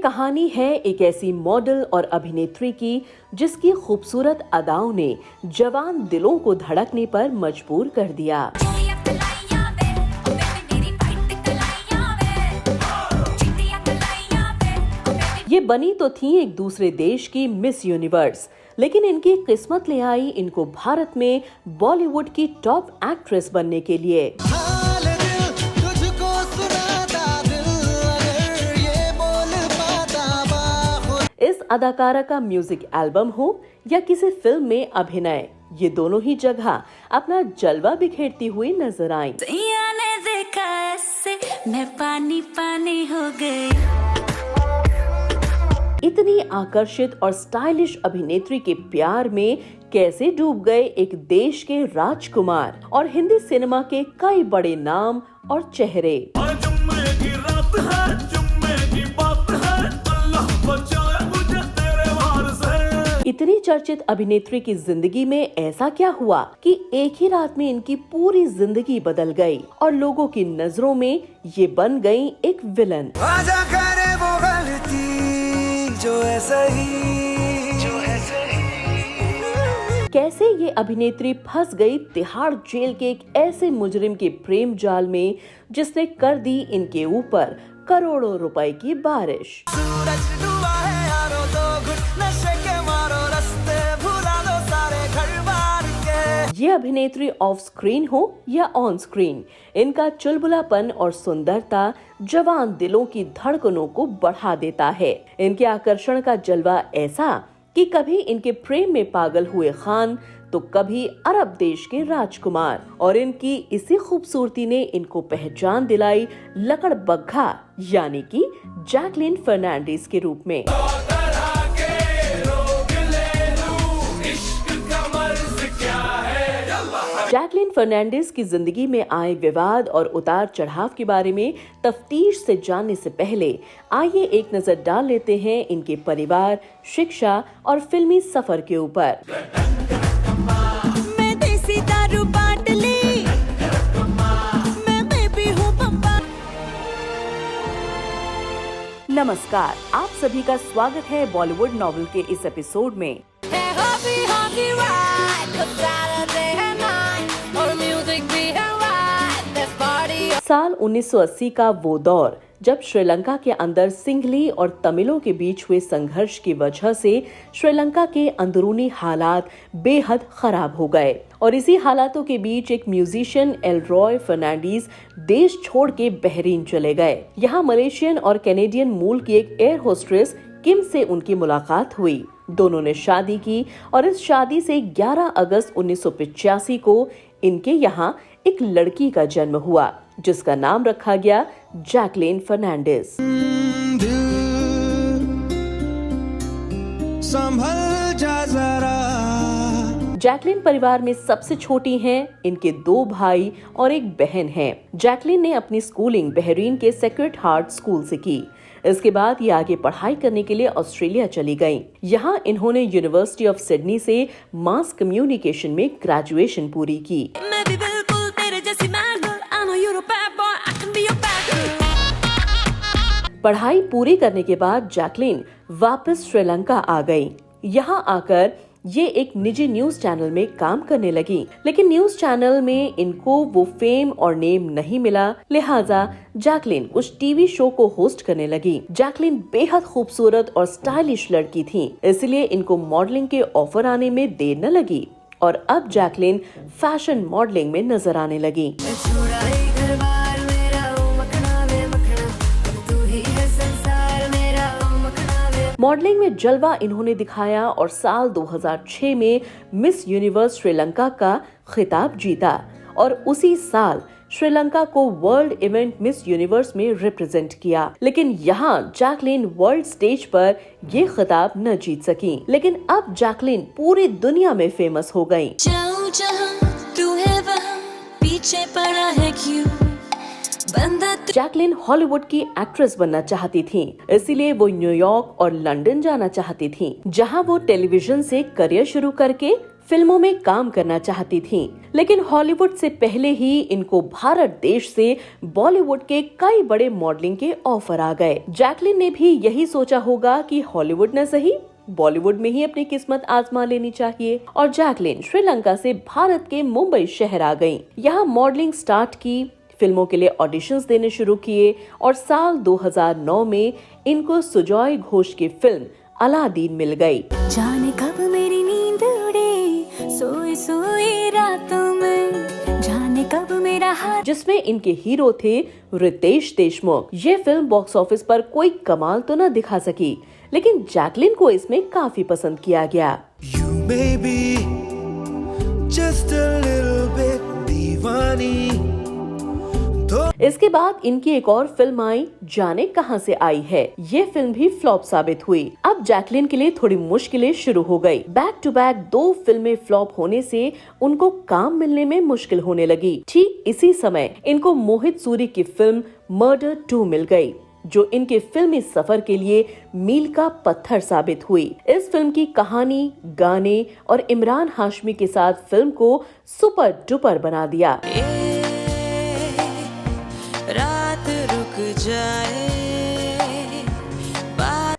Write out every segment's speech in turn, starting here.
कहानी है एक ऐसी मॉडल और अभिनेत्री की जिसकी खूबसूरत अदाओं ने जवान दिलों को धड़कने पर मजबूर कर दिया। ये बनी तो थी एक दूसरे देश की मिस यूनिवर्स, लेकिन इनकी किस्मत ले आई इनको भारत में बॉलीवुड की टॉप एक्ट्रेस बनने के लिए। इस अदाकारा का म्यूजिक एल्बम हो या किसी फिल्म में अभिनय, ये दोनों ही जगह अपना जलवा बिखेरती हुई नजर आईं। मैं पानी पानी हो गई। इतनी आकर्षित और स्टाइलिश अभिनेत्री के प्यार में कैसे डूब गए एक देश के राजकुमार और हिंदी सिनेमा के कई बड़े नाम और चेहरे। इतनी चर्चित अभिनेत्री की जिंदगी में ऐसा क्या हुआ कि एक ही रात में इनकी पूरी जिंदगी बदल गई और लोगों की नजरों में ये बन गई एक विलन। जो ऐसा ही कैसे ये अभिनेत्री फंस गई तिहाड़ जेल के एक ऐसे मुजरिम के प्रेम जाल में जिसने कर दी इनके ऊपर करोड़ों रुपए की बारिश। सूरज डूबा है यारो, दो घुट नशे के मारो, रास्ते भुला दो सारे घर बार के। ये अभिनेत्री ऑफ स्क्रीन हो या ऑन स्क्रीन, इनका चुलबुलापन और सुंदरता जवान दिलों की धड़कनों को बढ़ा देता है। इनके आकर्षण का जलवा ऐसा कि कभी इनके प्रेम में पागल हुए खान तो कभी अरब देश के राजकुमार, और इनकी इसी खूबसूरती ने इनको पहचान दिलाई लकड़बग्घा यानी कि जैकलीन फर्नांडिस के रूप में। जैकलीन फर्नांडिस की जिंदगी में आए विवाद और उतार चढ़ाव के बारे में तफ्तीश से जानने से पहले आइए एक नजर डाल लेते हैं इनके परिवार, शिक्षा और फिल्मी सफर के ऊपर। मैं देसी दारू बांट ली, मैं बेबी हूँ बम्बा। नमस्कार, आप सभी का स्वागत है बॉलीवुड नॉवेल के इस एपिसोड में। साल 1980 का वो दौर जब श्रीलंका के अंदर सिंघली और तमिलों के बीच हुए संघर्ष की वजह से श्रीलंका के अंदरूनी हालात बेहद खराब हो गए और इसी हालातों के बीच एक म्यूजिशियन एलरॉय फर्नांडीज देश छोड़ के बहरीन चले गए। यहाँ मलेशियन और कैनेडियन मूल की एक एयर होस्ट्रेस किम से उनकी मुलाकात हुई। दोनों ने शादी की और इस शादी से 11 अगस्त 1985 को इनके यहाँ एक लड़की का जन्म हुआ जिसका नाम रखा गया जैकलीन फर्नांडिस। जैकलीन परिवार में सबसे छोटी हैं। इनके 2 भाई और एक बहन हैं। जैकलीन ने अपनी स्कूलिंग बहरीन के सेक्रेड हार्ट स्कूल से की। इसके बाद ये आगे पढ़ाई करने के लिए ऑस्ट्रेलिया चली गईं। यहाँ इन्होंने यूनिवर्सिटी ऑफ सिडनी से मास कम्युनिकेशन में ग्रेजुएशन पूरी की। पढ़ाई पूरी करने के बाद जैकलीन वापस श्रीलंका आ गई। यहाँ आकर ये एक निजी न्यूज चैनल में काम करने लगी, लेकिन न्यूज चैनल में इनको वो फेम और नेम नहीं मिला, लिहाजा जैकलीन कुछ टीवी शो को होस्ट करने लगी। जैकलीन बेहद खूबसूरत और स्टाइलिश लड़की थी, इसलिए इनको मॉडलिंग के ऑफर आने में देर न लगी और अब जैकलीन फैशन मॉडलिंग में नजर आने लगी। मॉडलिंग में जलवा इन्होंने दिखाया और साल 2006 में मिस यूनिवर्स श्रीलंका का खिताब जीता और उसी साल श्रीलंका को वर्ल्ड इवेंट मिस यूनिवर्स में रिप्रेजेंट किया। लेकिन यहाँ जैकलीन वर्ल्ड स्टेज पर ये खिताब न जीत सकी, लेकिन अब जैकलीन पूरी दुनिया में फेमस हो गयी। पीछे पड़ा है क्यों? जैकलीन हॉलीवुड की एक्ट्रेस बनना चाहती थी, इसीलिए वो न्यूयॉर्क और लंदन जाना चाहती थी, जहां वो टेलीविजन से करियर शुरू करके फिल्मों में काम करना चाहती थीं, लेकिन हॉलीवुड से पहले ही इनको भारत देश से बॉलीवुड के कई बड़े मॉडलिंग के ऑफर आ गए। जैकलीन ने भी यही सोचा होगा कि हॉलीवुड न सही, बॉलीवुड में ही अपनी किस्मत आजमा लेनी चाहिए, और जैकलीन श्रीलंका से भारत के मुंबई शहर आ गईं। यहाँ मॉडलिंग स्टार्ट की, फिल्मों के लिए ऑडिशंस देने शुरू किए और साल 2009 में इनको सुजॉय घोष की फिल्म अलादीन मिल गई। जाने कब मेरी नींद उड़े सोई सोई रातों में, जाने कब मेरा हाथ, जिसमें इनके हीरो थे रितेश देशमुख। ये फिल्म बॉक्स ऑफिस पर कोई कमाल तो न दिखा सकी, लेकिन जैकलीन को इसमें काफी पसंद किया गया। You may be just a little bit दीवानी। इसके बाद इनकी एक और फिल्म आई, जाने कहां से आई है। ये फिल्म भी फ्लॉप साबित हुई। अब जैकलीन के लिए थोड़ी मुश्किलें शुरू हो गई। बैक टू बैक 2 फिल्में फ्लॉप होने से उनको काम मिलने में मुश्किल होने लगी। ठीक इसी समय इनको मोहित सूरी की फिल्म मर्डर 2 मिल गई, जो इनके फिल्मी सफर के लिए मील का पत्थर साबित हुई। इस फिल्म की कहानी, गाने और इमरान हाशमी के साथ फिल्म को सुपर डुपर बना दिया। रात रुक जाए।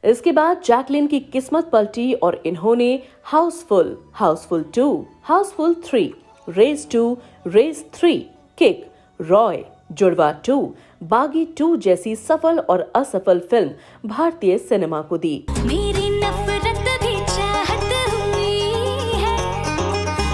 इसके बाद जैकलीन की किस्मत पलटी और इन्होंने हाउसफुल, हाउसफुल 2, हाउसफुल 3, रेस 2, रेस 3, किक, रॉय, जुड़वा 2, बागी 2 जैसी सफल और असफल फिल्म भारतीय सिनेमा को दी। मेरी नफरत भी चाहत हुई है,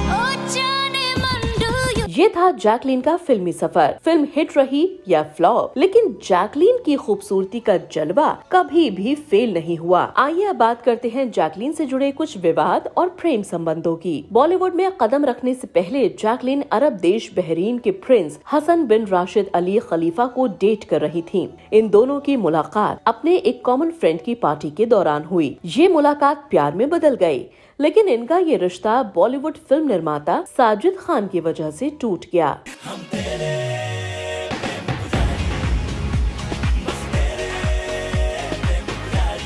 ओ जाने मंडू। ये था जैकलीन का फिल्मी सफर। फिल्म हिट रही या फ्लॉप, लेकिन जैकलीन की खूबसूरती का जलवा कभी भी फेल नहीं हुआ। आइए अब बात करते हैं जैकलीन से जुड़े कुछ विवाद और प्रेम संबंधों की। बॉलीवुड में कदम रखने से पहले जैकलीन अरब देश बहरीन के प्रिंस हसन बिन राशिद अली खलीफा को डेट कर रही थीं। इन दोनों की मुलाकात अपने एक कॉमन फ्रेंड की पार्टी के दौरान हुई। ये मुलाकात प्यार में बदल गई, लेकिन इनका ये रिश्ता बॉलीवुड फिल्म निर्माता साजिद खान की वजह से टूट गया।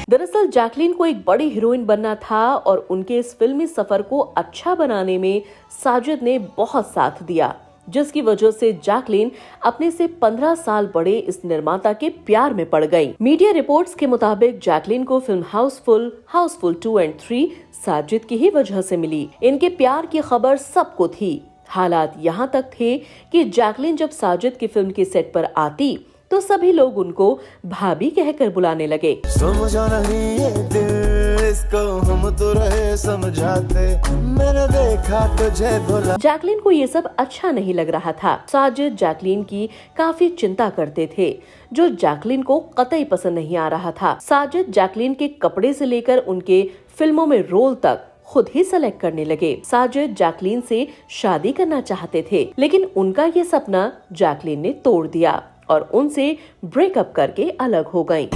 दरअसल जैकलीन को एक बड़ी हीरोइन बनना था और उनके इस फिल्मी सफर को अच्छा बनाने में साजिद ने बहुत साथ दिया, जिसकी वजह से जैकलीन अपने से 15 साल बड़े इस निर्माता के प्यार में पड़ गई। मीडिया रिपोर्ट्स के मुताबिक जैकलीन को फिल्म हाउसफुल, हाउसफुल 2 और 3 साजिद की ही वजह से मिली। इनके प्यार की खबर सबको थी। हालात यहाँ तक थे कि जैकलीन जब साजिद की फिल्म के सेट पर आती तो सभी लोग उनको भाभी कहकर बुलाने लगे। समझा नहीं ये दिल, इसको हम तो रहे समझाते, मैंने देखा तुझे भुला। जैकलीन को ये सब अच्छा नहीं लग रहा था। साजिद जैकलीन की काफी चिंता करते थे, जो जैकलीन को कतई पसंद नहीं आ रहा था। साजिद जैकलीन के कपड़े से लेकर उनके फिल्मों में रोल तक खुद ही सेलेक्ट करने लगे। साजिद जैकलीन से शादी करना चाहते थे, लेकिन उनका ये सपना जैकलीन ने तोड़ दिया और उनसे ब्रेकअप करके अलग हो गयी।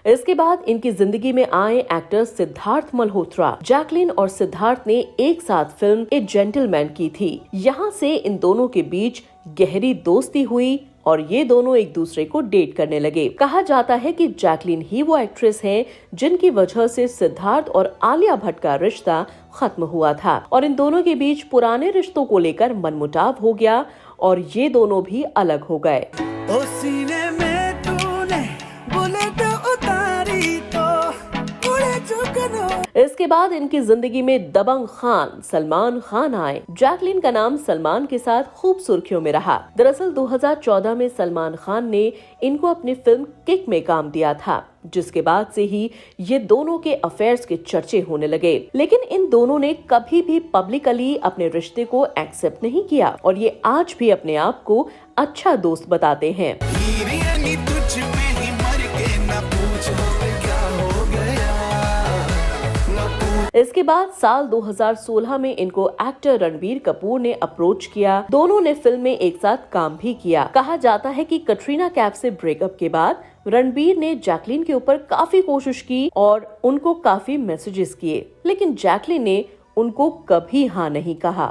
इसके बाद इनकी जिंदगी में आए एक्टर सिद्धार्थ मल्होत्रा। जैकलीन और सिद्धार्थ ने एक साथ फिल्म ए जेंटलमैन की थी। यहाँ से इन दोनों के बीच गहरी दोस्ती हुई और ये दोनों एक दूसरे को डेट करने लगे। कहा जाता है कि जैकलीन ही वो एक्ट्रेस हैं जिनकी वजह से सिद्धार्थ और आलिया भट्ट का रिश्ता खत्म हुआ था और इन दोनों के बीच पुराने रिश्तों को लेकर मनमुटाव हो गया और ये दोनों भी अलग हो गए। इसके बाद इनकी जिंदगी में दबंग खान सलमान खान आए। जैकलीन का नाम सलमान के साथ खूब सुर्खियों में रहा। दरअसल 2014 में सलमान खान ने इनको अपनी फिल्म किक में काम दिया था, जिसके बाद से ही ये दोनों के अफेयर्स के चर्चे होने लगे। लेकिन इन दोनों ने कभी भी पब्लिकली अपने रिश्ते को एक्सेप्ट नहीं किया और ये आज भी अपने आप को अच्छा दोस्त बताते हैं। इसके बाद साल 2016 में इनको एक्टर रणबीर कपूर ने अप्रोच किया। दोनों ने फिल्म में एक साथ काम भी किया। कहा जाता है कि कटरीना कैफ से ब्रेकअप के बाद रणबीर ने जैकलीन के ऊपर काफी कोशिश की और उनको काफी मैसेजेस किए, लेकिन जैकलीन ने उनको कभी हाँ नहीं कहा।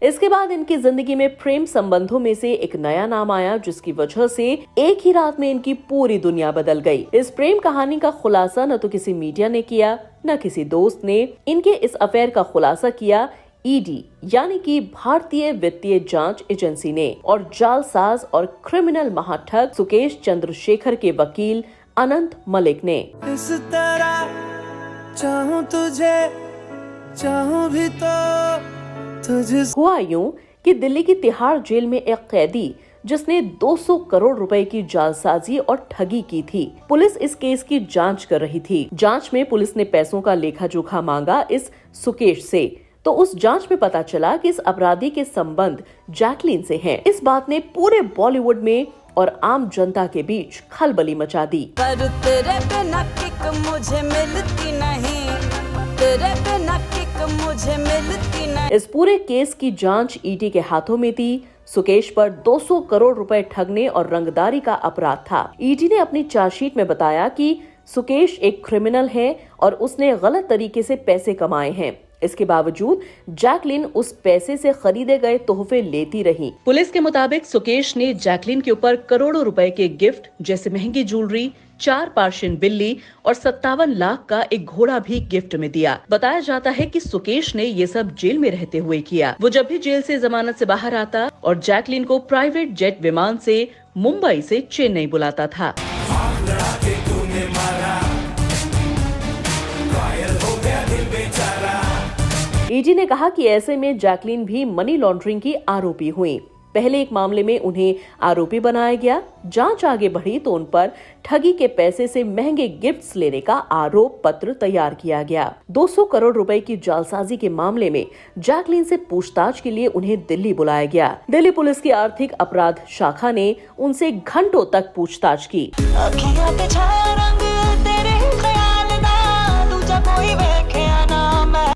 इसके बाद इनकी जिंदगी में प्रेम संबंधों में से एक नया नाम आया, जिसकी वजह से एक ही रात में इनकी पूरी दुनिया बदल गई। इस प्रेम कहानी का खुलासा न तो किसी मीडिया ने किया, न किसी दोस्त ने। इनके इस अफेयर का खुलासा किया ईडी यानी कि भारतीय वित्तीय जांच एजेंसी ने, और जालसाज और क्रिमिनल महाठग सुकेश चंद्रशेखर के वकील अनंत मलिक ने। इस तरह चाहूं तुझे, चाहूं भी तो तुझे। हुआ यूं कि दिल्ली की तिहाड़ जेल में एक कैदी जिसने 200 करोड़ रुपए की जालसाजी और ठगी की थी, पुलिस इस केस की जांच कर रही थी। जांच में पुलिस ने पैसों का लेखा जोखा मांगा इस सुकेश से, तो उस जांच में पता चला कि इस अपराधी के संबंध जैकलीन से हैं। इस बात ने पूरे बॉलीवुड में और आम जनता के बीच खलबली मचा दी। पर तेरे बिना किक मुझे मिलती नहीं, तेरे बिना किक मुझे मिलती नहीं। इस पूरे केस की जांच ईडी के हाथों में थी। सुकेश पर 200 करोड़ रुपए ठगने और रंगदारी का अपराध था। ईडी ने अपनी चार्जशीट में बताया कि सुकेश एक क्रिमिनल है और उसने गलत तरीके से पैसे कमाए हैं। इसके बावजूद जैकलीन उस पैसे से खरीदे गए तोहफे लेती रही। पुलिस के मुताबिक सुकेश ने जैकलीन के ऊपर करोड़ों रुपए के गिफ्ट जैसे महंगी ज्वेलरी, 4 पर्शियन बिल्ली और 57 लाख का एक घोड़ा भी गिफ्ट में दिया। बताया जाता है कि सुकेश ने ये सब जेल में रहते हुए किया। वो जब भी जेल से जमानत से बाहर आता और जैकलीन को प्राइवेट जेट विमान से मुंबई से चेन्नई बुलाता था। ईडी ने कहा कि ऐसे में जैकलीन भी मनी लॉन्ड्रिंग की आरोपी हुई। पहले एक मामले में उन्हें आरोपी बनाया गया। जांच आगे बढ़ी तो उन पर ठगी के पैसे से महंगे गिफ्ट्स लेने का आरोप पत्र तैयार किया गया। 200 करोड़ रुपए की जालसाजी के मामले में जैकलीन से पूछताछ के लिए उन्हें दिल्ली बुलाया गया। दिल्ली पुलिस की आर्थिक अपराध शाखा ने उनसे घंटों तक पूछताछ की।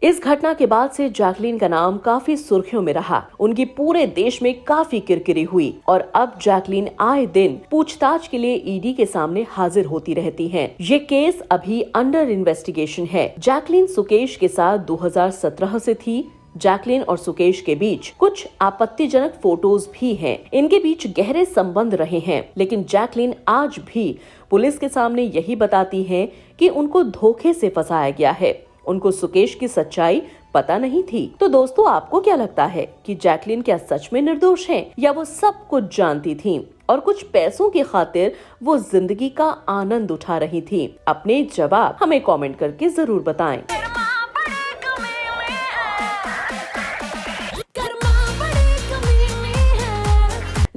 इस घटना के बाद से जैकलीन का नाम काफी सुर्खियों में रहा। उनकी पूरे देश में काफी किरकिरी हुई और अब जैकलीन आए दिन पूछताछ के लिए ईडी के सामने हाजिर होती रहती हैं। ये केस अभी अंडर इन्वेस्टिगेशन है। जैकलीन सुकेश के साथ 2017 से थी। जैकलीन और सुकेश के बीच कुछ आपत्तिजनक फोटोज भी हैं। इनके बीच गहरे संबंध रहे हैं, लेकिन जैकलीन आज भी पुलिस के सामने यही बताती हैं कि उनको धोखे से फंसाया गया है। उनको सुकेश की सच्चाई पता नहीं थी। तो दोस्तों, आपको क्या लगता है कि जैकलीन क्या सच में निर्दोष हैं या वो सब कुछ जानती थीं और कुछ पैसों की खातिर वो जिंदगी का आनंद उठा रही थी? अपने जवाब हमें कमेंट करके जरूर बताएं।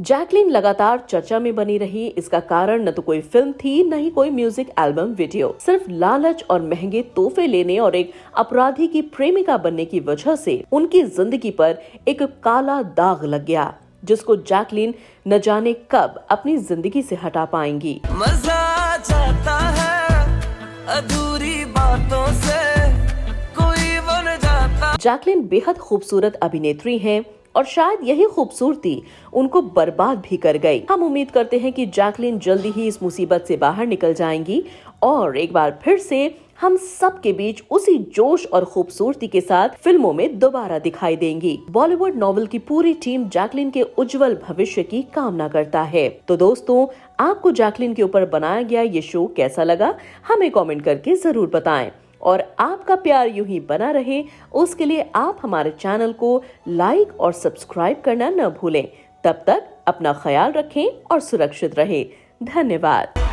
जैकलीन लगातार चर्चा में बनी रही। इसका कारण न तो कोई फिल्म थी, न ही कोई म्यूजिक एल्बम वीडियो। सिर्फ लालच और महंगे तोहफे लेने और एक अपराधी की प्रेमिका बनने की वजह से उनकी जिंदगी पर एक काला दाग लग गया, जिसको जैकलीन न जाने कब अपनी जिंदगी से हटा पाएंगी। मजा चाहता है अधूरी बातों से कोई बन जाता। जैकलीन बेहद खूबसूरत अभिनेत्री हैं और शायद यही खूबसूरती उनको बर्बाद भी कर गई। हम उम्मीद करते हैं कि जैकलीन जल्दी ही इस मुसीबत से बाहर निकल जाएंगी और एक बार फिर से हम सब के बीच उसी जोश और खूबसूरती के साथ फिल्मों में दोबारा दिखाई देंगी। बॉलीवुड नॉवेल की पूरी टीम जैकलीन के उज्जवल भविष्य की कामना करता है। तो दोस्तों, आपको जैकलीन के ऊपर बनाया गया ये शो कैसा लगा, हमें कमेंट करके जरूर बताएं। और आपका प्यार यूं ही बना रहे, उसके लिए आप हमारे चैनल को लाइक और सब्सक्राइब करना न भूलें। तब तक अपना ख्याल रखें और सुरक्षित रहें। धन्यवाद।